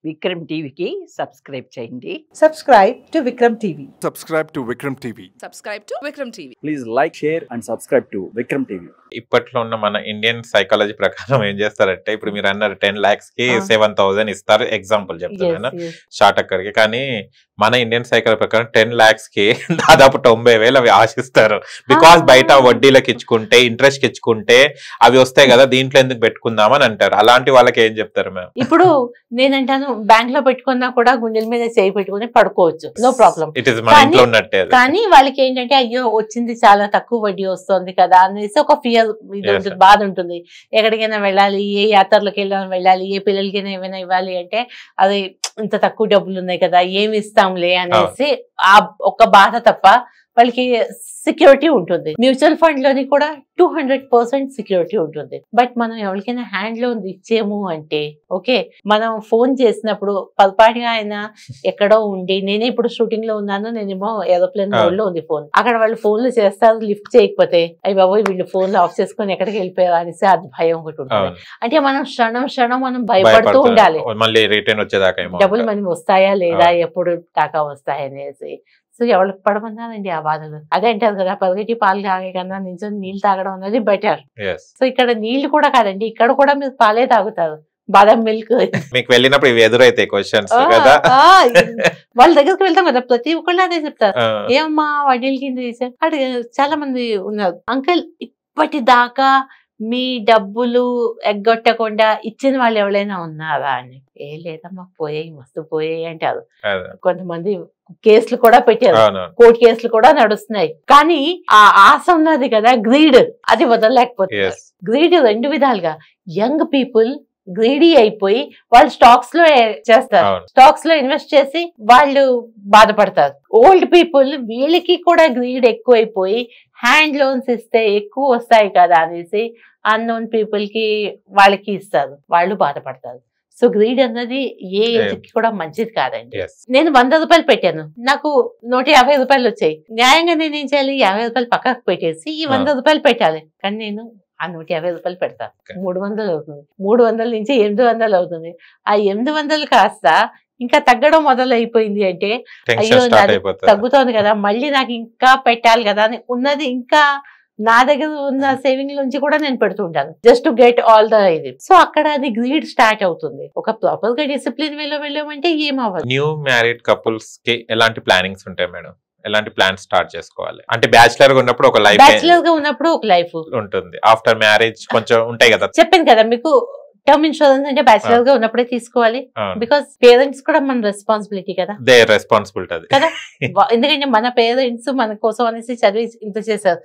విక్రమ్ టీవీకి సబ్స్క్రైబ్ చేయండి. Subscribe to Vikram TV. Subscribe to Vikram TV. Subscribe to Vikram TV. Please like, share and subscribe to Vikram TV. ఇప్పట్లో ఉన్న మన Indian psychology ప్రకారం ఏం చేస్తారంటే, ఇప్పుడు మీరు అన్నారు 10 lakhs కి 7,000 ఇస్తారు, ఎగ్జాంపుల్ చెప్తాను షార్ట్ అక్కడికి. కానీ మన ఇండియన్ సైకాలజీ ప్రకారం 10 lakhs కి దాదాపు 90,000 అవి ఆశిస్తారు. బికాస్ బయట వడ్డీలకు ఇచ్చుకుంటే, ఇంట్రెస్ట్ ఇచ్చుకుంటే అవి వస్తాయి కదా, దీంట్లో ఎందుకు పెట్టుకుందామని అంటారు. అలాంటి వాళ్ళకి ఏం చెప్తారు మ్యామ్? ఇప్పుడు నేనంటాను, బ్యాంక్ లో పెట్టుకున్నా కూడా గుండెల మీద చేయి పెట్టుకుని పడుకోవచ్చు, నో ప్రాబ్లం. ఇట్ ఇస్ మన ఇంట్లో ఉన్నట్టే. కానీ వాళ్ళకి ఏంటంటే, అయ్యో వచ్చింది చాలా తక్కువ వడ్డీ వస్తుంది కదా అనేసి ఒక ఫియర్, ఇది ఉంటుంది, బాధ ఉంటుంది. ఎక్కడికైనా వెళ్ళాలి, ఏ యాత్రలకు వెళ్ళాలి, ఏ పిల్లలకైనా ఏమైనా ఇవ్వాలి అంటే, అది ఇంత తక్కువ డబ్బులు ఉన్నాయి కదా, ఏమి ఇస్తాంలే అనేసి ఆ ఒక్క బాధ తప్ప వాళ్ళకి సెక్యూరిటీ ఉంటుంది. మ్యూచువల్ ఫండ్ లోని కూడా 200% సెక్యూరిటీ ఉంటుంది. బట్ మనం ఎవరికైనా హ్యాండ్ లోన్ ఇచ్చేము అంటే, ఓకే, మనం ఫోన్ చేసినప్పుడు పల్పాటిగా ఆయన ఎక్కడో ఉండి, నేనే ఇప్పుడు షూటింగ్ లో ఉన్నాను, నేనేమో ఏరోప్లేన్ మోడ్ లో ఉంది ఫోన్, అక్కడ వాళ్ళు ఫోన్లు చేస్తారు, లిఫ్ట్ చేయకపోతే అయ్యి బాబోయ్ వీళ్ళు ఫోన్లు ఆఫ్ చేసుకొని ఎక్కడికి వెళ్ళిపోయారు అనేసి అది భయం ఒకటి ఉంటుంది. అంటే మనం క్షణం మనం భయపడుతూ ఉండాలి, మళ్ళీ రిటర్న్ వచ్చేదాకా డబ్బులు మనకి వస్తాయా లేదా, ఎప్పుడు దాకా వస్తాయనేసి. సో ఎవరికి పడమన్నారండి ఆ బాధలు. అదే అంటారు కదా, పదగట్టి పాలు తాగే కన్నా నించొని నీళ్ళు తాగడం అనేది బెటర్. సో ఇక్కడ నీళ్లు కూడా కాదండి, ఇక్కడ కూడా మీరు పాలే తాగుతారు, బాదం మిల్క్. మీకు వెళ్ళినప్పుడు ఇవి ఎదురైతాయి క్వశ్చన్స్ కదా, వాళ్ళ దగ్గరికి వెళ్తాం కదా, ప్రతి ఒక్కళ్ళు అదే చెప్తారు, ఏమమ్మా వడ్డీల కింద చేశారు. అటు చాలా మంది ఉన్నారు, అంకుల్ ఇప్పటిదాకా మీ డబ్బులు ఎగ్గొట్టకుండా ఇచ్చిన వాళ్ళు ఎవరైనా ఉన్నారా అని. ఏ లేదమ్మా, పోయాయి, మస్తు పోయాయి అంటారు. కొంతమంది కేసులు కూడా పెట్టారు, కోర్టు కేసులు కూడా నడుస్తున్నాయి. కానీ ఆ ఆశ ఉన్నది కదా, గ్రీడ్, అది వదలలేకపోతున్నారు. గ్రీడ్ రెండు విధాలుగా, యంగ్ పీపుల్ గ్రీడీ అయిపోయి వాళ్ళు స్టాక్స్ లో చేస్తారు, స్టాక్స్ లో ఇన్వెస్ట్ చేసి వాళ్ళు బాధపడతారు. ఓల్డ్ పీపుల్ వీళ్ళకి కూడా గ్రీడ్ ఎక్కువైపోయి హ్యాండ్ లోన్స్ ఇస్తే ఎక్కువ వస్తాయి కదా అనేసి అన్నోన్ పీపుల్ కి వాళ్ళకి ఇస్తారు, వాళ్ళు బాధపడతారు. సో గ్రీడ్ అన్నది ఏ ఏజ్ కి కూడా మంచిది కాదండి. నేను 100 రూపాయలు పెట్టాను, నాకు 150 రూపాయలు వచ్చాయి. న్యాయంగా నేను ఏం చేయాలి, 50 రూపాయలు పక్కకు పెట్టేసి ఈ 100 రూపాయలు పెట్టాలి. కానీ నేను ఆ 150 రూపాయలు పెడతాను, 300 అవుతుంది. 300 నుంచి 800 అవుతుంది. ఆ 800 కాస్త ఇంకా తగ్గడం మొదలైపోయింది అంటే, అయ్యో నాది తగ్గుతోంది కదా, మళ్ళీ నాకు ఇంకా పెట్టాలి కదా అని ఉన్నది, ఇంకా నా దగ్గర ఉన్న సేవింగ్ నుంచి కూడా నేను పెడుతుంటాను, just to get all the ఇది. సో అక్కడ అది గ్రీడ్ స్టార్ట్ అవుతుంది. ఒక ప్రాపర్ గా డిసిప్లిన్ వేలో వెళ్ళామంటే ఏమవ్వదు. న్యూ మ్యారీడ్ కపుల్స్ కి ఎలాంటి ప్లానింగ్స్ ఉంటాయి మేడం? ఎలాంటి ప్లాన్ స్టార్ట్ చేసుకోవాలి? అంటే బ్యాచిలర్ గా ఉన్నప్పుడు ఒక లైఫ్, బ్యాచిలర్ గా ఉన్నప్పుడు ఒక లైఫ్ ఉంటుంది, ఆఫ్టర్ మ్యారేజ్ కొంచెం ఉంటాయి కదా. చెప్పాను కదా మీకు, టర్మ్ ఇన్సూరెన్స్ అంటే బ్యాచిలర్ గా ఉన్నప్పుడే తీసుకోవాలి. బికాస్ పేరెంట్స్ కూడా మన రెస్పాన్సిబిలిటీ కదా, దే రెస్పాన్సిబిలిటీ కదా. ఎందుకంటే మన పేరెంట్స్ మన కోసం అనేసి చదివి ఇంత చేశారు.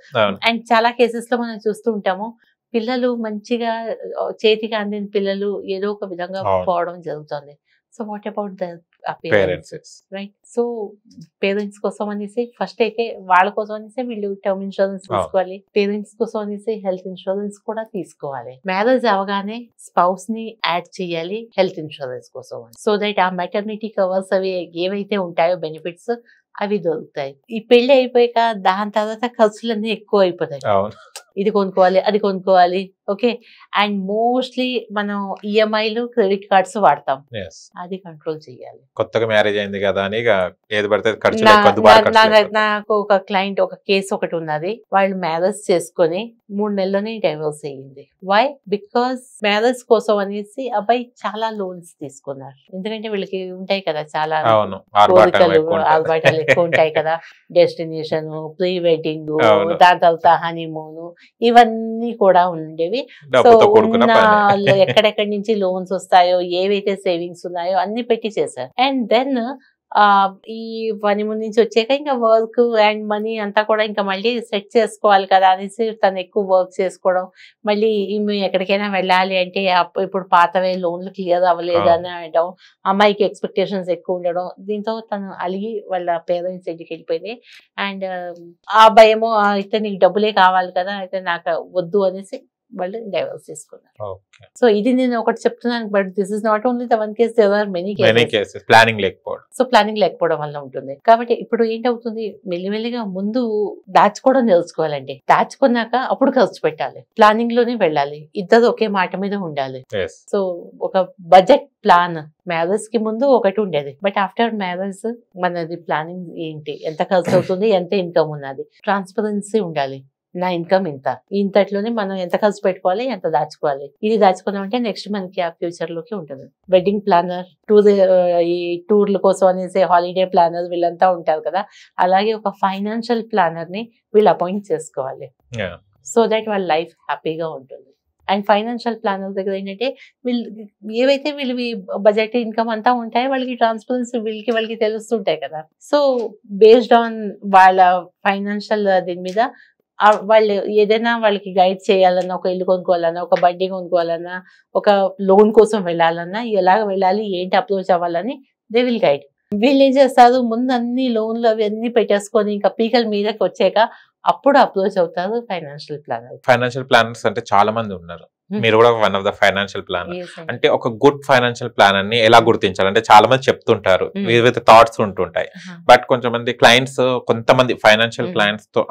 అండ్ చాలా కేసెస్ లో మనం చూస్తూ ఉంటాము, పిల్లలు మంచిగా చేతికి అందిన పిల్లలు ఏదో ఒక విధంగా పోవడం జరుగుతుంది. So what about the parents, right? So parents కోసం అనేసి ఫస్ట్ అయితే వాళ్ళ కోసం అనేసి వీళ్ళు టర్మ్ ఇన్సూరెన్స్ తీసుకోవాలి, పేరెంట్స్ కోసం అనేసి హెల్త్ ఇన్సూరెన్స్ కూడా తీసుకోవాలి. మ్యారేజ్ అవగానే స్పౌస్ ని యాడ్ చేయాలి హెల్త్ ఇన్సూరెన్స్ కోసం, సో దట్ ఆ మెటర్నిటీ కవర్స్ అవి ఏవైతే ఉంటాయో బెనిఫిట్స్ అవి దొరుకుతాయి. ఈ పెళ్లి అయిపోయాక దాని తర్వాత ఖర్చులన్నీ ఎక్కువ అయిపోతాయి, ఇది కొనుక్కోవాలి, అది కొనుక్కోవాలి, ఓకే. అండ్ మోస్ట్లీ మనం ఈఎంఐలు, క్రెడిట్ కార్డ్స్ వాడతాం, అది కంట్రోల్ చేయాలి. కొత్తగా మ్యారేజ్ అయింది కదా అని ఏది పడితే ఖర్చు. నాకు ఒక క్లయింట్, ఒక కేసు ఒకటి ఉన్నది, వాళ్ళు మ్యారేజ్ చేసుకొని 3 నెలల్లోనే డైవోర్స్ అయ్యింది. వై? బికాస్ మ్యారేజ్ కోసం అనేసి అబ్బాయి చాలా లోన్స్ తీసుకున్నారు. ఎందుకంటే వీళ్ళకి ఉంటాయి కదా చాలా కోరికలు, ఆర్భాటాలు ఎక్కువ ఉంటాయి కదా, డెస్టినేషన్, ప్రీ వెడ్డింగ్, దాని తర్వాత హనీమూన్, ఇవన్నీ కూడా ఉండేవి. సో ఉన్న ఎక్కడెక్కడి నుంచి లోన్స్ వస్తాయో, ఏవైతే సేవింగ్స్ ఉన్నాయో అన్ని పెట్టి చేశారు. అండ్ దెన్ ఈ హనీమూన్ నుంచి వచ్చాక ఇంకా వర్క్ అండ్ మనీ అంతా కూడా ఇంకా మళ్ళీ సెట్ చేసుకోవాలి కదా అనేసి తను ఎక్కువ వర్క్ చేసుకోవడం, మళ్ళీ ఎక్కడికైనా వెళ్ళాలి అంటే ఇప్పుడు పాతవే లోన్లు క్లియర్ అవ్వలేదు అని అనడం, అమ్మాయికి ఎక్స్పెక్టేషన్స్ ఎక్కువ ఉండడం, దీంతో తను అలిగి వాళ్ళ పేరెంట్స్ ఇంటికి వెళ్ళిపోయింది. అండ్ ఆ భయమో, అయితే నీకు డబ్బులే కావాలి కదా, అయితే నాకు వద్దు అనేసి వాళ్ళు డైవర్స్ తీసుకున్నారు. ఓకే. సో ఇది నేను ఒకటి చెప్తున్నాను, but this is not only the one case, there are many many cases. Cases planning లేకపోవడం. సో ప్లానింగ్ లేకపోవడం వల్ల ఉంటుంది. కాబట్టి ఇప్పుడు ఏంటవుతుంది, మెల్లిమెల్లిగా ముందు దాచుకోవడం తెలుసుకోవాలండి. దాచుకున్నాక అప్పుడు ఖర్చు పెట్టాలి, ప్లానింగ్ లోనే వెళ్ళాలి, ఇద్దరు ఒకే మాట మీద ఉండాలి. Yes. సో ఒక బడ్జెట్ ప్లాన్ మ్యారేజ్ కి ముందు ఒకటి ఉండేది, బట్ ఆఫ్టర్ మ్యారేజ్ మనది ప్లానింగ్ ఏంటి, ఎంత ఖర్చు అవుతుంది, ఎంత ఇన్కమ్ ఉన్నది, ట్రాన్స్పరెన్సీ ఉండాలి. నా ఇన్కమ్ ఇంతట్లోనే మనం ఎంత ఖర్చు పెట్టుకోవాలి, ఎంత దాచుకోవాలి. ఇది దాచుకున్నామంటే నెక్స్ట్ మనకి ఆ ఫ్యూచర్ లోకి ఉంటుంది. వెడ్డింగ్ ప్లానర్, ఈ టూర్ల కోసం అనేసి హాలిడే ప్లానర్ వీళ్ళంతా ఉంటారు కదా, అలాగే ఒక ఫైనాన్షియల్ ప్లానర్ ని వీళ్ళు అపాయింట్ చేసుకోవాలి. Yeah. సో దట్ వాళ్ళ లైఫ్ హ్యాపీగా ఉంటుంది. అండ్ ఫైనాన్షియల్ ప్లానర్ దగ్గర ఏంటంటే వీళ్ళు ఏవైతే వీళ్ళు బడ్జెట్ ఇన్కమ్ అంతా ఉంటాయో వాళ్ళకి ట్రాన్స్పరెన్సీ వాళ్ళకి తెలుస్తుంటాయి కదా. సో బేస్డ్ ఆన్ వాళ్ళ ఫైనాన్షియల్ దీని మీద వాళ్ళు ఏదైనా వాళ్ళకి గైడ్ చేయాలన్నా, ఒక ఇల్లు కొనుక్కోవాలన్నా, ఒక బండి కొనుక్కోవాలన్నా, ఒక లోన్ కోసం వెళ్ళాలన్నా, ఎలాగ వెళ్ళాలి, ఏంటి అప్రోచ్ అవ్వాలని దే విల్ గైడ్. వీళ్ళు ఏం చేస్తారు, ముందు అన్ని లోన్లు అవి అన్ని పెట్టేసుకొని ఇంకా పీకల మీదకి వచ్చాక అప్పుడు అప్రోచ్ అవుతారు ఫైనాన్షియల్ ప్లానర్. ఫైనాన్షియల్ ప్లానర్స్ అంటే చాలా మంది ఉన్నారు, మీరు కూడా one of the financial planner. అంటే ఒక గుడ్ ఫైనాన్షియల్ ప్లానర్ ని ఎలా గుర్తించాలి అంటే చాలా మంది చెప్తుంటారు, వివిధ థాట్స్ ఉంటుంటాయి. బట్ కొంతమంది క్లయింట్స్, కొంతమంది ఫైనాన్షియల్ క్లయింట్స్ తో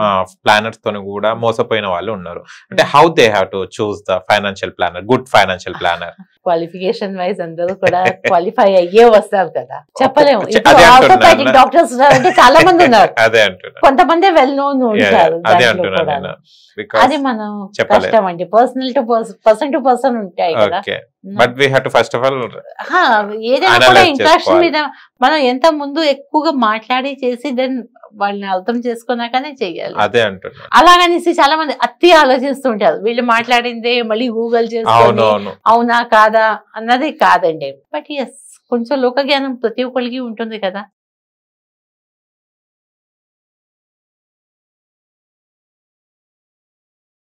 ప్లానర్స్ తో కూడా మోసపోయిన వాళ్ళు ఉన్నారు. అంటే how they have to choose the financial planner, good financial planner? Qualification wise అందరూ కూడా క్వాలిఫై అయ్యే వస్తారు కదా, చెప్పలేము. అదే ఆర్థోపెడిక్ డాక్టర్స్ అంటే చాలా మంది ఉన్నారు, అదే అంటున్నా, కొంతమంది వెల్ నోన్ ఉంటారు. అదే అంటున్నా నేను. అది మనం కష్టం అండి, personal to person to person ఉంటాయి కదా. But we have to first of all ఏదైనా కూడా ఇంట్రాక్షన్ మీద మనం ఎంత ముందు ఎక్కువగా మాట్లాడి చేసి దెన్ వాళ్ళని అర్థం చేసుకున్నాకనే చెయ్యాలి. అదే అంటున్నా. అలాగనేసి చాలా మంది అతి ఆలోచిస్తుంటారు, వీళ్ళు మాట్లాడిందే మళ్ళీ గూగుల్ చేసుకొని అవునా కాదా అన్నది కాదండి. బట్ ఎస్, కొంచెం లోక జ్ఞానం ప్రతి ఒక్కరికి ఉంటుంది కదా.